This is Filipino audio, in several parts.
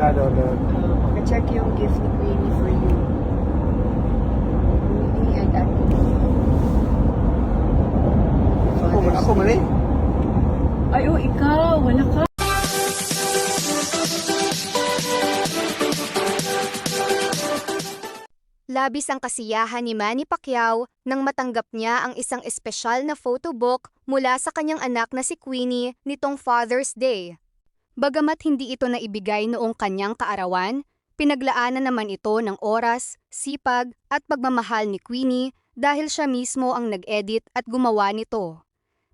Check yung gift ni Queenie for you. Queenie and Ate. Ako mali. Ay, oh, ikaw. Wala ka. Labis ang kasiyahan ni Manny Pacquiao nang matanggap niya ang isang espesyal na photobook mula sa kanyang anak na si Queenie nitong Father's Day. Bagamat hindi ito naibigay noong kanyang kaarawan, pinaglaanan naman ito ng oras, sipag at pagmamahal ni Queenie dahil siya mismo ang nag-edit at gumawa nito.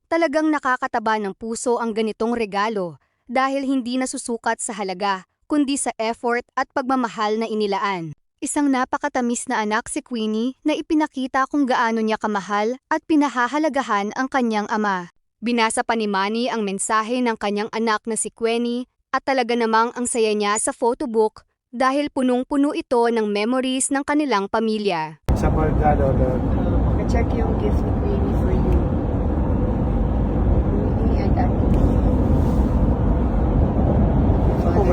Talagang nakakataba ng puso ang ganitong regalo dahil hindi nasusukat sa halaga kundi sa effort at pagmamahal na inilaan. Isang napakatamis na anak si Queenie na ipinakita kung gaano niya kamahal at pinahahalagahan ang kanyang ama. Binasa pa ni Manny ang mensahe ng kanyang anak na si Queenie at talaga namang ang saya niya sa photobook dahil punong-puno ito ng memories ng kanilang pamilya. Sa Borgado, Check yung gift ni Queenie for you. Queenie and Ate.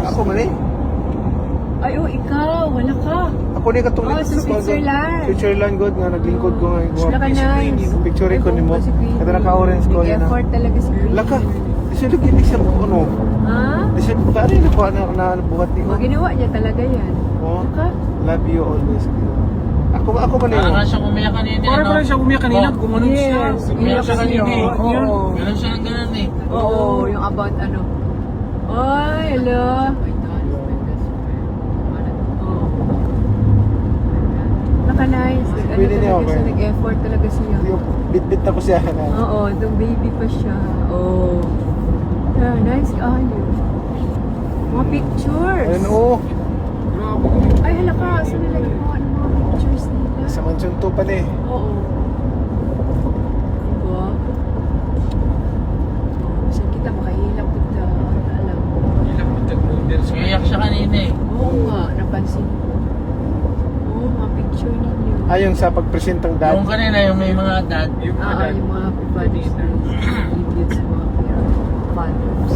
ako mali. Ay, oh, ikaw. Wala ka. Ako ni katong Oh, sa Switzerland. Switzerland god nga naglingkod ko nga Sila ka nice. picture ko nimo. Kada naka-orange ko yan. Effort talaga si Queenie. Laka. Isulog hindi siya ano. Ha? Isulog pa rin ako na buhat ni. Oh, ginawa niya talaga yan. Oh. Laka? Love you always. Ako man yun. Parang siya umiyak kanina. Parang siya umiyak kanina. Gumanon siya. Yes. Umiyak siya kanina. Oo. Ganun siya ng ganun eh. Oo, yung about ano. Ay, hello. Naka-nice. Ano Pwede niya, talaga siya, okay. nag-effort talaga siya. Bit-bit ako siya. Oo, itong baby pa siya. Oo. Yeah, nice kayo. Mga pictures. Ayun oh. Ay, hala ka. Saan nilagay mo? Ano mga pictures nila? Sa Mansion 2 pa eh. Oo. Diba? Saan kita makahilap kita? Alam. Umiyak siya kanina eh. Oo nga, napansin ko. Oo, mga picture ninyo. Ayun sa pagpresentang dad. Yung kanina yung may mga dad. Yung mga happy fathers day. Tribute sa mga fathers.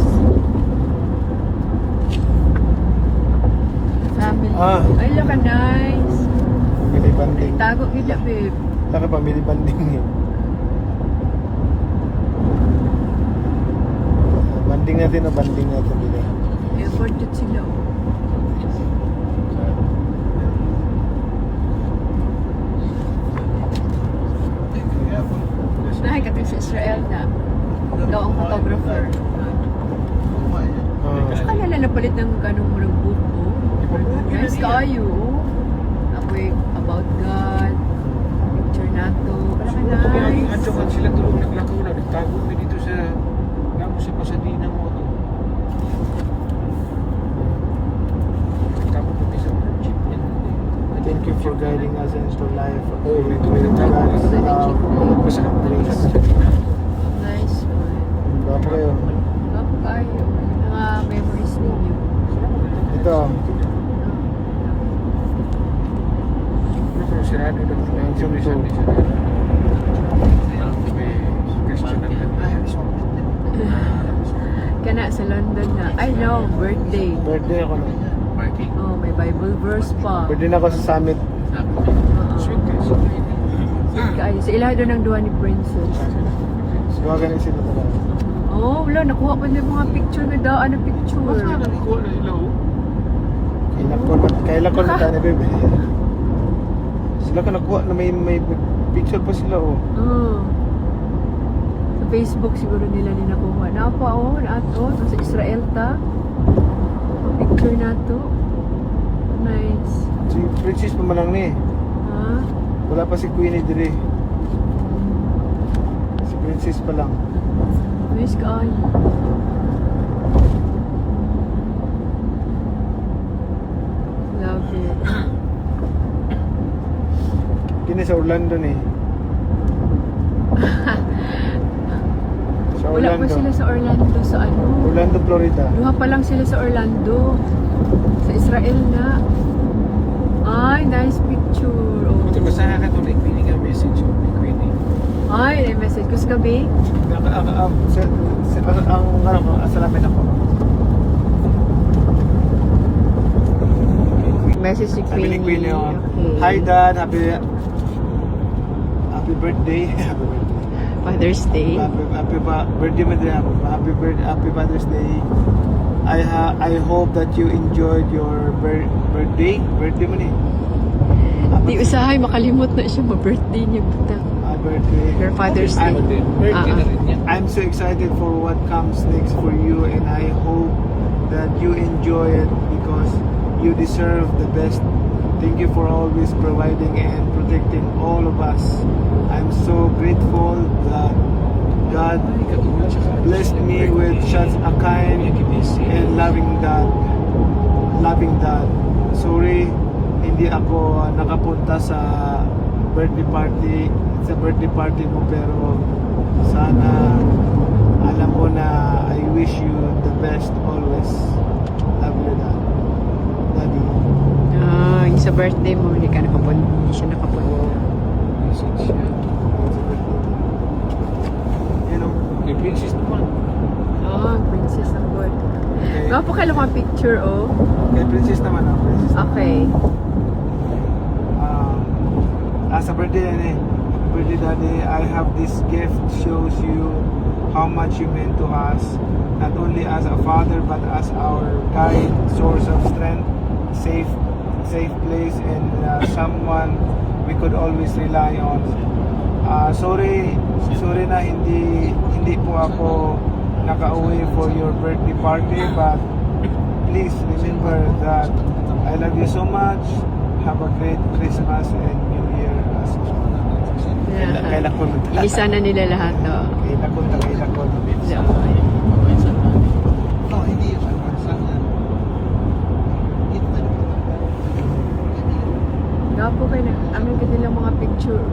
Family. Ay, laka nice. Family banding. Tago kita, babe. Laka family banding yun. Banding natin o banding natin dito. Effort yun sila. Nakikita sa Israel na daw ang photographer. Sa kanila napalit ng ganong murang buko. Nice kayo. Ako'y about God. Picture nato. Wala ka nice. At sila tulong naglakaw na. Nagtago kami dito sa Pasadena mo. Nagtago kami sa jeep niya. Thank you for guiding us into life. Oo, dito may nagtago. Masarap na rin sa Pasadena. Nice one. Bapo kayo. Bago kayo. Mga memories ninyo. Ito. Pero sirado na ito. Mansion 2. May Christian na Kana sa London na. I know, birthday. Birthday ako na. Parking. Oh, may Bible verse pa. Birthday na ako sa summit. sweet guys. Kayo. Sa ilaha doon ang duha ni Princess. Gawa ganun sila talaga. Oh, wala. Nakuha ko yung mga picture na daan na picture. Baka nakuha na ilaw. Kailan ko na tayo bebe. Sila ka nakuha na may picture pa sila oh. Oh. Sa Facebook siguro nila ni nakuha. Napa oh, naato. Sa Israel ta. Picture na to. Nice. Si Princess pa man lang ni. Ha? Wala pa si Queenie dire. Si Princess pa lang. Nice kayo. Love it. Kini sa Orlando ni. Sa Wala pa Orlando. sila sa Orlando sa ano. Orlando, Florida. Duha pa lang sila sa Orlando. Sa Israel na. Ay, nice picture. Oh. Ito basahan ka ito na Queenie nga message ni Queenie. Ay, may message ko sa gabi. Ang salamin ako. Kasi si Sabi ni Queenie. Queenie, oh, Okay. Hi Dad, happy birthday. Happy birthday. Father's Day. Birthday mo din ako. Happy Father's Day. I hope that you enjoyed your birthday. Birthday mo ni. Di usahay makalimot na siya ma-birthday niya buta. Birthday. Your Father's Day. Birthday na rin yan. I'm so excited for what comes next for you, and I hope that you enjoy it because you deserve the best. Thank you for always providing and protecting all of us. I'm so grateful that God blessed me with such a kind and loving dad. Sorry, hindi ako nakapunta sa birthday party mo, pero sana alam mo na I wish you the best always. Love you, Dad. Daddy. Ah, yung sa birthday mo, hindi siya nakapunta. Message siya. You know, Kay Princess naman. Oh, princess ang good. okay. Nga po kayo mga picture, oh. Kay Princess naman ako. Princess. Okay. Sa birthday daddy, I have this gift shows you how much you meant to us, not only as a father but as our guide, source of strength, safe place, and someone we could always rely on. Sorry na hindi po ako nakauwi for your birthday party, but please remember that I love you so much. Have a great Christmas and New Year as well. Kailan Ilisa na nila lahat, oh. kailan ko. Oh, hindi yun. Nga po kayo, ano ka nilang mga picture.